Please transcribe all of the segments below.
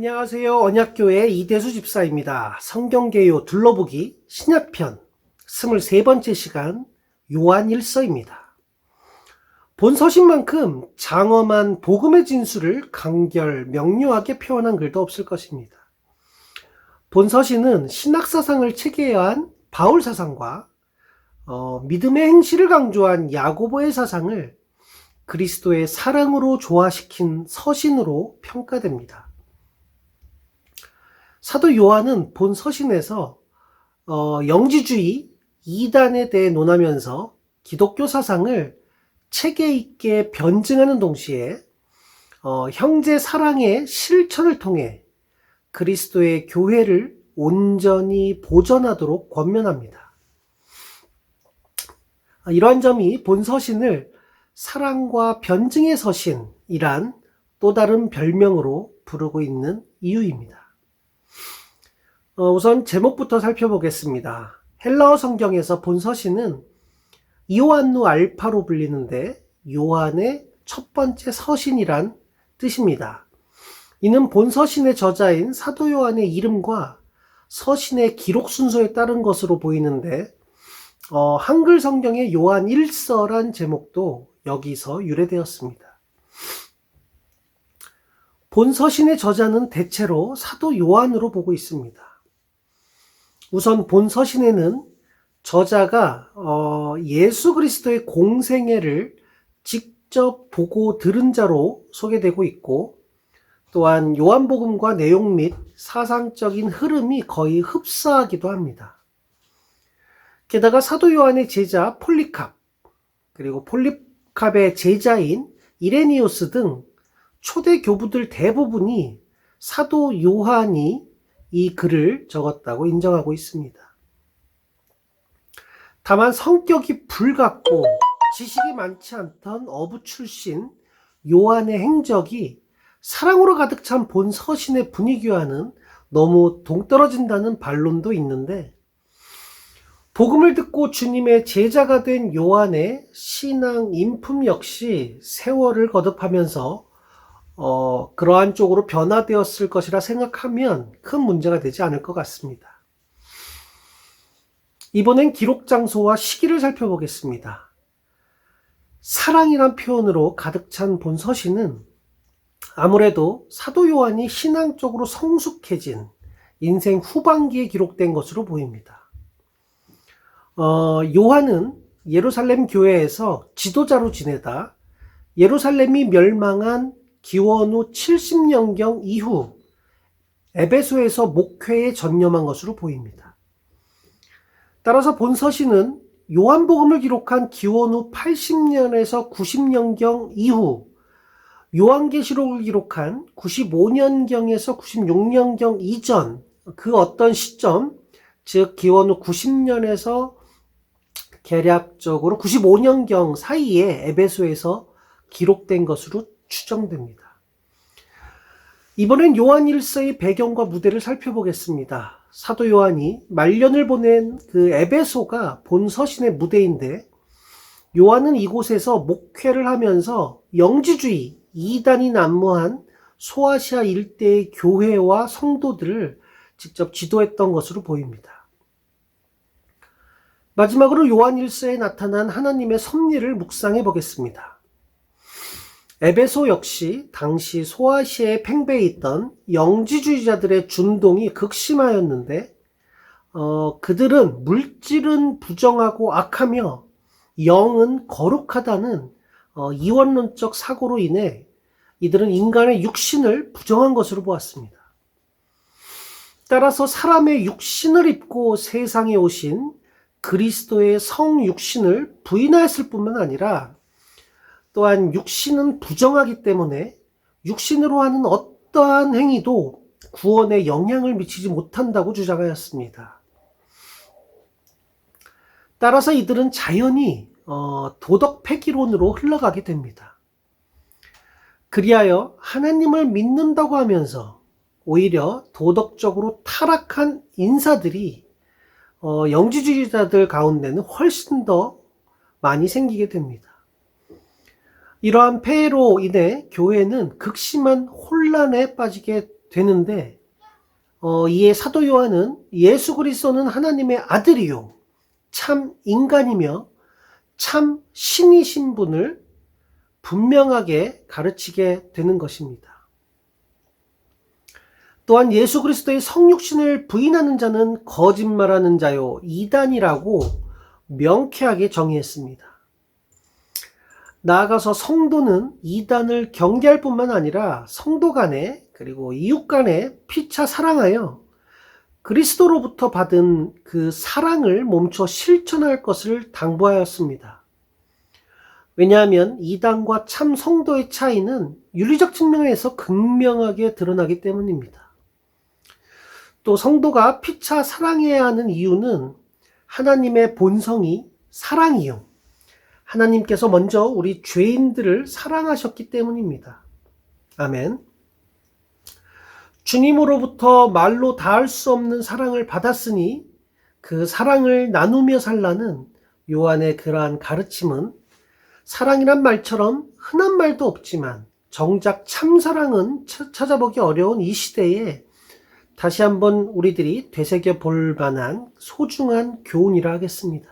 안녕하세요. 언약교회 이대수 집사입니다. 성경개요 둘러보기 신약편 23번째 시간 요한일서입니다. 본 서신만큼 장엄한 복음의 진수를 간결 명료하게 표현한 글도 없을 것입니다. 본 서신은 신학사상을 체계한 바울 사상과 믿음의 행실을 강조한 야고보의 사상을 그리스도의 사랑으로 조화시킨 서신으로 평가됩니다. 사도 요한은 본 서신에서 영지주의, 이단에 대해 논하면서 기독교 사상을 체계 있게 변증하는 동시에 형제 사랑의 실천을 통해 그리스도의 교회를 온전히 보존하도록 권면합니다. 이러한 점이 본 서신을 사랑과 변증의 서신이란 또 다른 별명으로 부르고 있는 이유입니다. 우선 제목부터 살펴보겠습니다. 헬라어 성경에서 본 서신은 이오안누 알파로 불리는데 요한의 첫 번째 서신이란 뜻입니다. 이는 본 서신의 저자인 사도 요한의 이름과 서신의 기록 순서에 따른 것으로 보이는데 한글 성경의 요한 1서란 제목도 여기서 유래되었습니다. 본 서신의 저자는 대체로 사도 요한으로 보고 있습니다. 우선 본 서신에는 저자가 예수 그리스도의 공생애를 직접 보고 들은 자로 소개되고 있고, 또한 요한복음과 내용 및 사상적인 흐름이 거의 흡사하기도 합니다. 게다가 사도 요한의 제자 폴리캅, 그리고 폴리캅의 제자인 이레니오스 등 초대 교부들 대부분이 사도 요한이 이 글을 적었다고 인정하고 있습니다. 다만 성격이 불같고 지식이 많지 않던 어부 출신 요한의 행적이 사랑으로 가득 찬 본 서신의 분위기와는 너무 동떨어진다는 반론도 있는데, 복음을 듣고 주님의 제자가 된 요한의 신앙 인품 역시 세월을 거듭하면서 그러한 쪽으로 변화되었을 것이라 생각하면 큰 문제가 되지 않을 것 같습니다. 이번엔 기록 장소와 시기를 살펴보겠습니다. 사랑이란 표현으로 가득 찬 본 서신은 아무래도 사도 요한이 신앙적으로 성숙해진 인생 후반기에 기록된 것으로 보입니다. 요한은 예루살렘 교회에서 지도자로 지내다 예루살렘이 멸망한 기원 후 70년경 이후 에베소에서 목회에 전념한 것으로 보입니다. 따라서 본 서신은 요한복음을 기록한 기원 후 80년에서 90년경 이후 요한계시록을 기록한 95년경에서 96년경 이전 그 어떤 시점, 즉 기원 후 90년에서 대략적으로 95년경 사이에 에베소에서 기록된 것으로 추정됩니다. 이번엔 요한 1서의 배경과 무대를 살펴보겠습니다. 사도 요한이 말년을 보낸 그 에베소가 본 서신의 무대인데, 요한은 이곳에서 목회를 하면서 영지주의, 이단이 난무한 소아시아 일대의 교회와 성도들을 직접 지도했던 것으로 보입니다. 마지막으로 요한 1서에 나타난 하나님의 섭리를 묵상해 보겠습니다. 에베소 역시 당시 소아시아에 팽배해 있던 영지주의자들의 준동이 극심하였는데, 그들은 물질은 부정하고 악하며 영은 거룩하다는 이원론적 사고로 인해 이들은 인간의 육신을 부정한 것으로 보았습니다. 따라서 사람의 육신을 입고 세상에 오신 그리스도의 성육신을 부인하였을 뿐만 아니라, 또한 육신은 부정하기 때문에 육신으로 하는 어떠한 행위도 구원에 영향을 미치지 못한다고 주장하였습니다. 따라서 이들은 자연히 도덕 폐기론으로 흘러가게 됩니다. 그리하여 하나님을 믿는다고 하면서 오히려 도덕적으로 타락한 인사들이 영지주의자들 가운데는 훨씬 더 많이 생기게 됩니다. 이러한 폐해로 인해 교회는 극심한 혼란에 빠지게 되는데 이에 사도 요한은 예수 그리스도는 하나님의 아들이요 참 인간이며 참 신이신 분을 분명하게 가르치게 되는 것입니다. 또한 예수 그리스도의 성육신을 부인하는 자는 거짓말하는 자요 이단이라고 명쾌하게 정의했습니다. 나아가서 성도는 이단을 경계할 뿐만 아니라 성도 간에 그리고 이웃 간에 피차 사랑하여 그리스도로부터 받은 그 사랑을 멈춰 실천할 것을 당부하였습니다. 왜냐하면 이단과 참 성도의 차이는 윤리적 측면에서 극명하게 드러나기 때문입니다. 또 성도가 피차 사랑해야 하는 이유는 하나님의 본성이 사랑이요. 하나님께서 먼저 우리 죄인들을 사랑하셨기 때문입니다. 아멘. 주님으로부터 말로 다할 수 없는 사랑을 받았으니 그 사랑을 나누며 살라는 요한의 그러한 가르침은 사랑이란 말처럼 흔한 말도 없지만 정작 참사랑은 찾아보기 어려운 이 시대에 다시 한번 우리들이 되새겨 볼 만한 소중한 교훈이라 하겠습니다.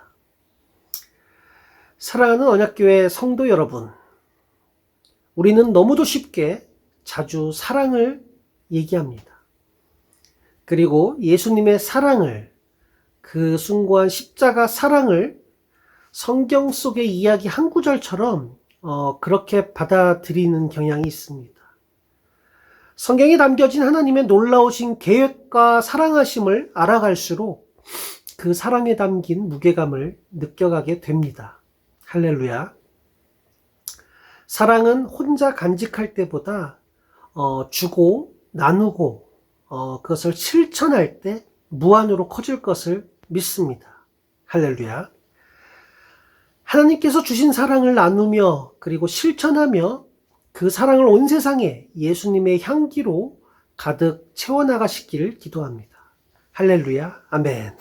사랑하는 언약교회 성도 여러분, 우리는 너무도 쉽게 자주 사랑을 얘기합니다. 그리고 예수님의 사랑을, 그 숭고한 십자가 사랑을 성경 속의 이야기 한 구절처럼 그렇게 받아들이는 경향이 있습니다. 성경에 담겨진 하나님의 놀라우신 계획과 사랑하심을 알아갈수록 그 사랑에 담긴 무게감을 느껴가게 됩니다. 할렐루야. 사랑은 혼자 간직할 때보다 주고 나누고 그것을 실천할 때 무한으로 커질 것을 믿습니다. 할렐루야. 하나님께서 주신 사랑을 나누며 그리고 실천하며 그 사랑을 온 세상에 예수님의 향기로 가득 채워나가시기를 기도합니다. 할렐루야. 아멘.